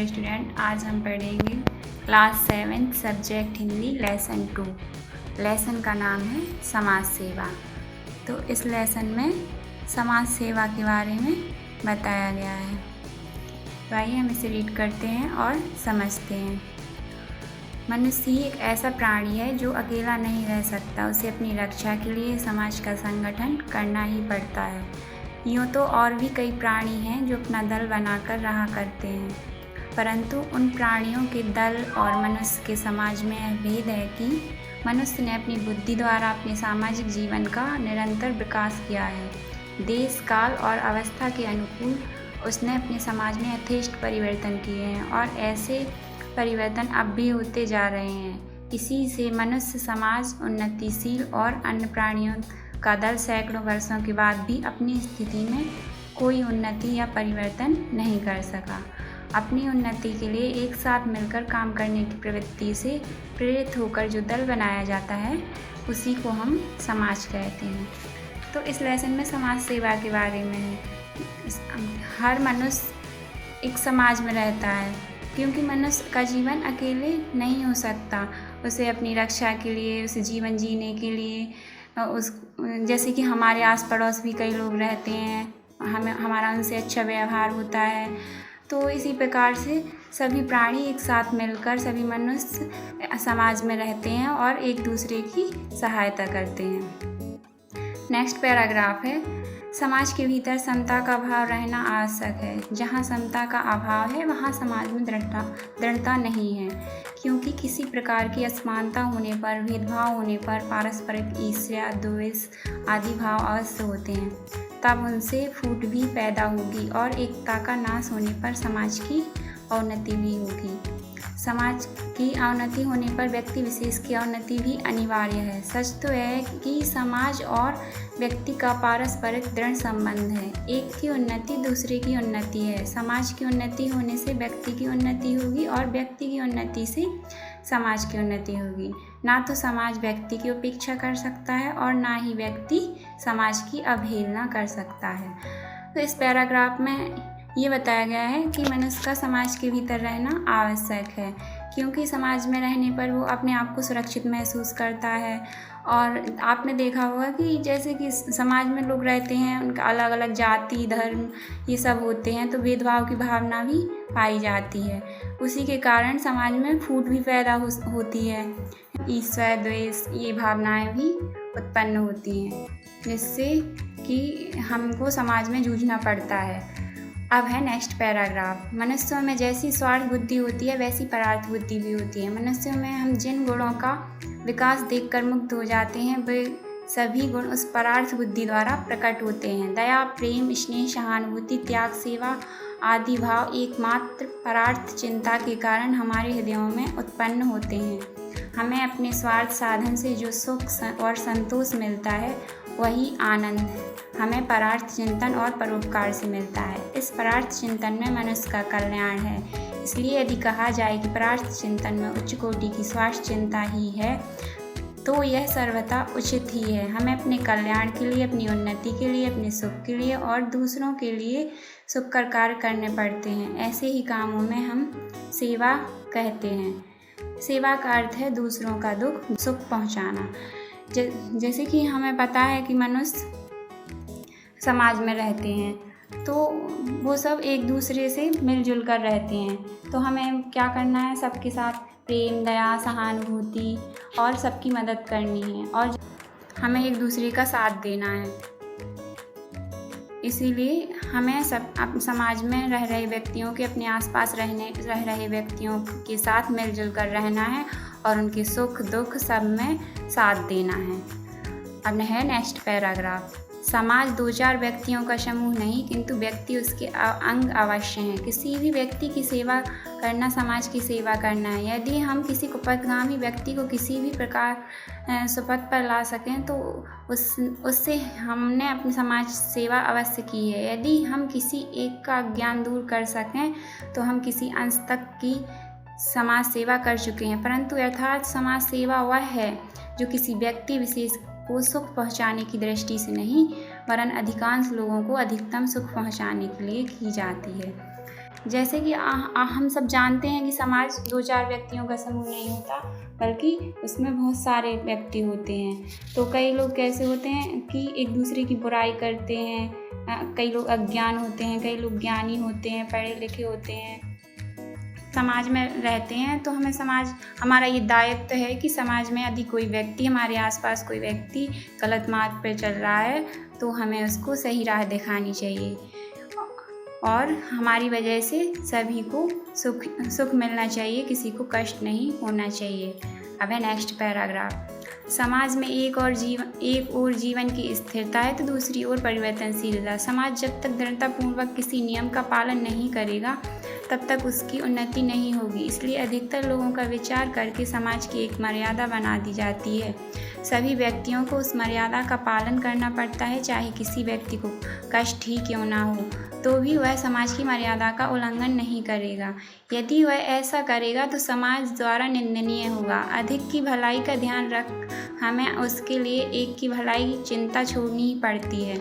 Student, आज हम पढ़ेंगे class 7 subject Hindi lesson 2। Lesson का नाम है समाज सेवा। तो इस लेसन में समाज सेवा के बारे में बताया गया है। तो आइए हम इसे रीड करते हैं और समझते हैं। मनुष्य ही एक ऐसा प्राणी है जो अकेला नहीं रह सकता। उसे अपनी रक्षा के लिए समाज का संगठन करना ही पड़ता है। यूँ तो और भी कई प्राणी हैं जो अपना दल बनाकर रहा करते हैं, परंतु उन प्राणियों के दल और मनुष्य के समाज में यह भेद है कि मनुष्य ने अपनी बुद्धि द्वारा अपने सामाजिक जीवन का निरंतर विकास किया है। देश, काल और अवस्था के अनुकूल उसने अपने समाज में यथेष्ट परिवर्तन किए हैं और ऐसे परिवर्तन अब भी होते जा रहे हैं। इसी से मनुष्य समाज उन्नतिशील और अन्य प्राणियों का दल सैकड़ों वर्षों के बाद भी अपनी स्थिति में कोई उन्नति या परिवर्तन नहीं कर सका। अपनी उन्नति के लिए एक साथ मिलकर काम करने की प्रवृत्ति से प्रेरित होकर जो दल बनाया जाता है उसी को हम समाज कहते हैं। तो इस लेसन में समाज सेवा के बारे में है। हर मनुष्य एक समाज में रहता है, क्योंकि मनुष्य का जीवन अकेले नहीं हो सकता। उसे अपनी रक्षा के लिए, उसे जीवन जीने के लिए जैसे कि हमारे आस पड़ोस भी कई लोग रहते हैं, हमारा उनसे अच्छा व्यवहार होता है। तो इसी प्रकार से सभी प्राणी एक साथ मिलकर सभी मनुष्य समाज में रहते हैं और एक दूसरे की सहायता करते हैं। नेक्स्ट पैराग्राफ है, समाज के भीतर समता का भाव रहना आवश्यक है। जहाँ समता का अभाव है वहाँ समाज में दृढ़ता नहीं है, क्योंकि किसी प्रकार की असमानता होने पर, भेदभाव होने पर पारस्परिक ईर्ष्या, द्वेष आदि भाव अवश्य होते हैं। तब उनसे फूट भी पैदा होगी और एकता का नाश होने पर समाज की अवनति भी होगी। समाज की अवनति होने पर व्यक्ति विशेष की अवनति भी अनिवार्य है। सच तो है कि समाज और व्यक्ति का पारस्परिक दृढ़ संबंध है। एक की उन्नति दूसरे की उन्नति है। समाज की उन्नति होने से व्यक्ति की उन्नति होगी और व्यक्ति की उन्नति से समाज की उन्नति होगी। ना तो समाज व्यक्ति की उपेक्षा कर सकता है और ना ही व्यक्ति समाज की अवहेलना कर सकता है। तो इस पैराग्राफ में ये बताया गया है कि मनुष्य का समाज के भीतर रहना आवश्यक है, क्योंकि समाज में रहने पर वो अपने आप को सुरक्षित महसूस करता है। और आपने देखा होगा कि जैसे कि समाज में लोग रहते हैं, उनका अलग अलग जाति, धर्म ये सब होते हैं, तो भेदभाव की भावना भी पाई जाती है। उसी के कारण समाज में फूट भी पैदा होती है। ईर्ष्या, द्वेष ये भावनाएं भी उत्पन्न होती हैं, जिससे कि हमको समाज में जूझना पड़ता है। अब है नेक्स्ट पैराग्राफ, मनुष्यों में जैसी स्वार्थ बुद्धि होती है वैसी परार्थ बुद्धि भी होती है। मनुष्यों में हम जिन गुणों का विकास देखकर मुग्ध हो जाते हैं वे सभी गुण उस परार्थ बुद्धि द्वारा प्रकट होते हैं। दया, प्रेम, स्नेह, सहानुभूति, त्याग, सेवा आदि भाव एकमात्र परार्थ चिंता के कारण हमारे हृदयों में उत्पन्न होते हैं। हमें अपने स्वार्थ साधन से जो सुख और संतोष मिलता है वही आनंद हमें परार्थ चिंतन और परोपकार से मिलता है। इस परार्थ चिंतन में मनुष्य का कल्याण है। इसलिए यदि कहा जाए कि परार्थ चिंतन में उच्च कोटि की स्वार्थ चिंता ही है, तो यह सर्वथा उचित ही है। हमें अपने कल्याण के लिए, अपनी उन्नति के लिए, अपने सुख के लिए और दूसरों के लिए सुखकर कार्य करने पड़ते हैं। ऐसे ही कामों में हम सेवा कहते हैं। सेवा का अर्थ है दूसरों का दुख सुख पहुंचाना। जैसे कि हमें पता है कि मनुष्य समाज में रहते हैं, तो वो सब एक दूसरे से मिलजुल कर रहते हैं। तो हमें क्या करना है, सबके साथ प्रेम, दया, सहानुभूति और सबकी मदद करनी है और हमें एक दूसरे का साथ देना है। इसीलिए हमें समाज में रह रहे व्यक्तियों के, अपने आसपास रह रहे व्यक्तियों के साथ मिलजुल कर रहना है और उनके सुख दुख सब में साथ देना है। अब है नेक्स्ट पैराग्राफ, समाज दो चार व्यक्तियों का समूह नहीं, किंतु व्यक्ति उसके अंग अवश्य हैं। किसी भी व्यक्ति की सेवा करना समाज की सेवा करना है। यदि हम किसी कुपथगामी व्यक्ति को किसी भी प्रकार सुपथ पर ला सकें तो उससे हमने अपनी समाज सेवा अवश्य की है। यदि हम किसी एक का ज्ञान दूर कर सकें तो हम किसी अंश तक की समाज सेवा कर चुके हैं। परंतु यथार्थ समाज सेवा वह है जो किसी व्यक्ति विशेष को सुख पहुंचाने की दृष्टि से नहीं, वरन अधिकांश लोगों को अधिकतम सुख पहुंचाने के लिए की जाती है। जैसे कि हम सब जानते हैं कि समाज 2-4 व्यक्तियों का समूह नहीं होता, बल्कि उसमें बहुत सारे व्यक्ति होते हैं। तो कई लोग कैसे होते हैं कि एक दूसरे की बुराई करते हैं, कई लोग अज्ञान होते हैं, कई लोग ज्ञानी होते हैं, पढ़े लिखे होते हैं, समाज में रहते हैं। तो हमारा ये दायित्व है कि समाज में यदि कोई व्यक्ति, हमारे आसपास कोई व्यक्ति गलत मार्ग पर चल रहा है तो हमें उसको सही राह दिखानी चाहिए और हमारी वजह से सभी को सुख मिलना चाहिए, किसी को कष्ट नहीं होना चाहिए। अब है नेक्स्ट पैराग्राफ। समाज में एक और जीवन की स्थिरता है तो दूसरी ओर परिवर्तनशीलता। समाज जब तक दृढ़तापूर्वक किसी नियम का पालन नहीं करेगा तब तक उसकी उन्नति नहीं होगी। इसलिए अधिकतर लोगों का विचार करके समाज की एक मर्यादा बना दी जाती है। सभी व्यक्तियों को उस मर्यादा का पालन करना पड़ता है, चाहे किसी व्यक्ति को कष्ट ही क्यों ना हो, तो भी वह समाज की मर्यादा का उल्लंघन नहीं करेगा। यदि वह ऐसा करेगा तो समाज द्वारा निंदनीय होगा। अधिक की भलाई का ध्यान रख हमें उसके लिए एक की भलाई की चिंता छोड़नी ही पड़ती है।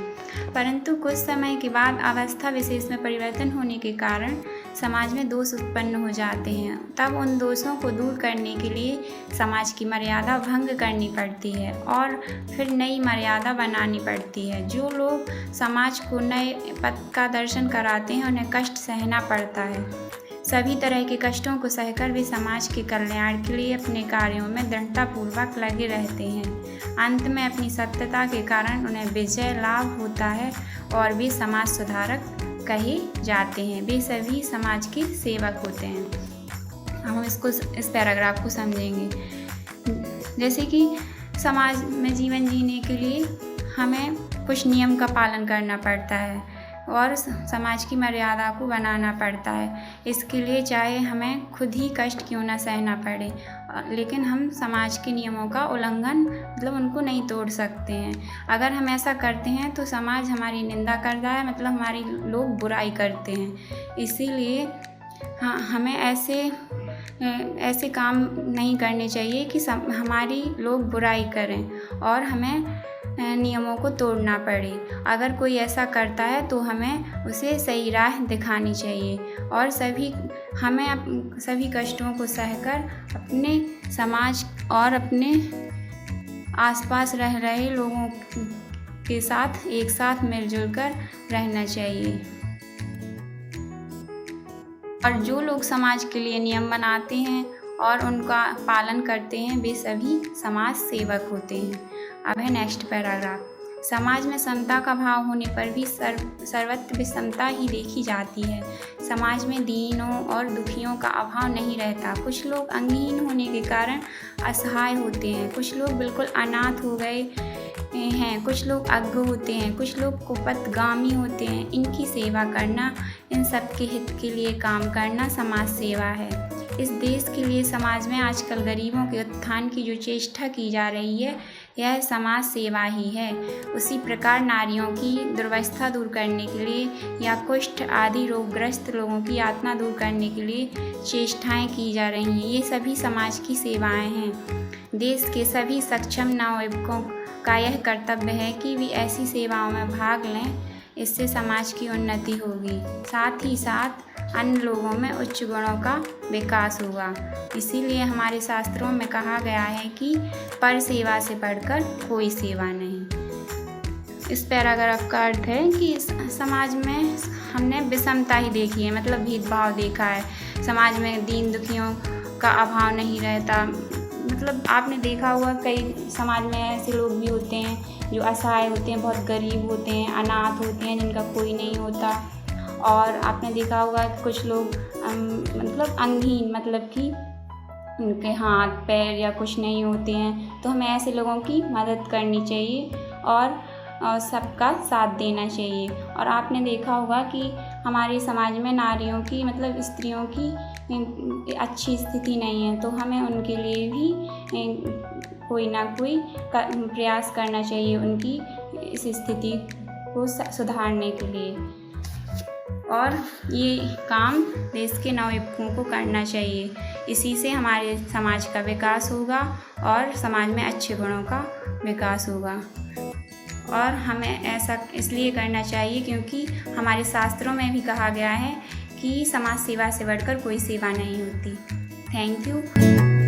परंतु कुछ समय के बाद अवस्था विशेष में परिवर्तन होने के कारण समाज में दोष उत्पन्न हो जाते हैं। तब उन दोषों को दूर करने के लिए समाज की मर्यादा भंग करनी पड़ती है और फिर नई मर्यादा बनानी पड़ती है। जो लोग समाज को नए पथ का दर्शन कराते हैं उन्हें कष्ट सहना पड़ता है। सभी तरह के कष्टों को सहकर वे समाज के कल्याण के लिए अपने कार्यों में दृढ़तापूर्वक लगे रहते हैं। अंत में अपनी सत्यता के कारण उन्हें विजय लाभ होता है और वे समाज सुधारक कहे जाते हैं। वे सभी समाज के सेवक होते हैं। हम इस पैराग्राफ को समझेंगे। जैसे कि समाज में जीवन जीने के लिए हमें कुछ नियम का पालन करना पड़ता है और समाज की मर्यादा को बनाना पड़ता है। इसके लिए चाहे हमें खुद ही कष्ट क्यों ना सहना पड़े, लेकिन हम समाज के नियमों का उल्लंघन उनको नहीं तोड़ सकते हैं। अगर हम ऐसा करते हैं तो समाज हमारी निंदा करता है, हमारी लोग बुराई करते हैं। इसीलिए हमें ऐसे काम नहीं करने चाहिए कि हमारी लोग बुराई करें और हमें नियमों को तोड़ना पड़े। अगर कोई ऐसा करता है तो हमें उसे सही राह दिखानी चाहिए और हमें सभी कष्टों को सहकर अपने समाज और अपने आसपास रह रहे लोगों के साथ एक साथ मिलजुल कर रहना चाहिए। और जो लोग समाज के लिए नियम बनाते हैं और उनका पालन करते हैं वे सभी समाज सेवक होते हैं। अब है नेक्स्ट पैराग्राफ। समाज में समता का भाव होने पर भी सर्वत्र विषमता ही देखी जाती है। समाज में दीनों और दुखियों का अभाव नहीं रहता। कुछ लोग अंगहीन होने के कारण असहाय होते हैं, कुछ लोग बिल्कुल अनाथ हो गए हैं, कुछ लोग अज्ञ होते हैं, कुछ लोग कुपथगामी होते हैं। इनकी सेवा करना, इन सब के हित के लिए काम करना समाज सेवा है। इस देश के लिए समाज में आजकल गरीबों के उत्थान की जो चेष्टा की जा रही है यह समाज सेवा ही है। उसी प्रकार नारियों की दुर्वस्था दूर करने के लिए या कुष्ठ आदि रोगग्रस्त लोगों की यातना दूर करने के लिए चेष्टाएं की जा रही हैं। ये सभी समाज की सेवाएं हैं। देश के सभी सक्षम नवयुवकों का यह कर्तव्य है कि वे ऐसी सेवाओं में भाग लें, इससे समाज की उन्नति होगी, साथ ही साथ अन्य लोगों में उच्च गुणों का विकास होगा। इसीलिए हमारे शास्त्रों में कहा गया है कि पर सेवा से बढ़कर कोई सेवा नहीं। इस पैराग्राफ का अर्थ है कि समाज में हमने विषमता ही देखी है, भेदभाव देखा है। समाज में दीन दुखियों का अभाव नहीं रहता। आपने देखा होगा कई समाज में ऐसे लोग भी होते हैं जो असहाय होते हैं, बहुत गरीब होते हैं, अनाथ होते हैं, जिनका कोई नहीं होता। और आपने देखा होगा कुछ लोग अंगहीन, कि उनके हाथ पैर या कुछ नहीं होते हैं। तो हमें ऐसे लोगों की मदद करनी चाहिए और सबका साथ देना चाहिए। और आपने देखा होगा कि हमारे समाज में नारियों की स्त्रियों की अच्छी स्थिति नहीं है, तो हमें उनके लिए भी कोई ना कोई प्रयास करना चाहिए उनकी इस स्थिति को सुधारने के लिए। और ये काम देश के नवयुवकों को करना चाहिए। इसी से हमारे समाज का विकास होगा और समाज में अच्छे गुणों का विकास होगा। और हमें ऐसा इसलिए करना चाहिए क्योंकि हमारे शास्त्रों में भी कहा गया है कि समाज सेवा से बढ़कर कोई सेवा नहीं होती। Thank you.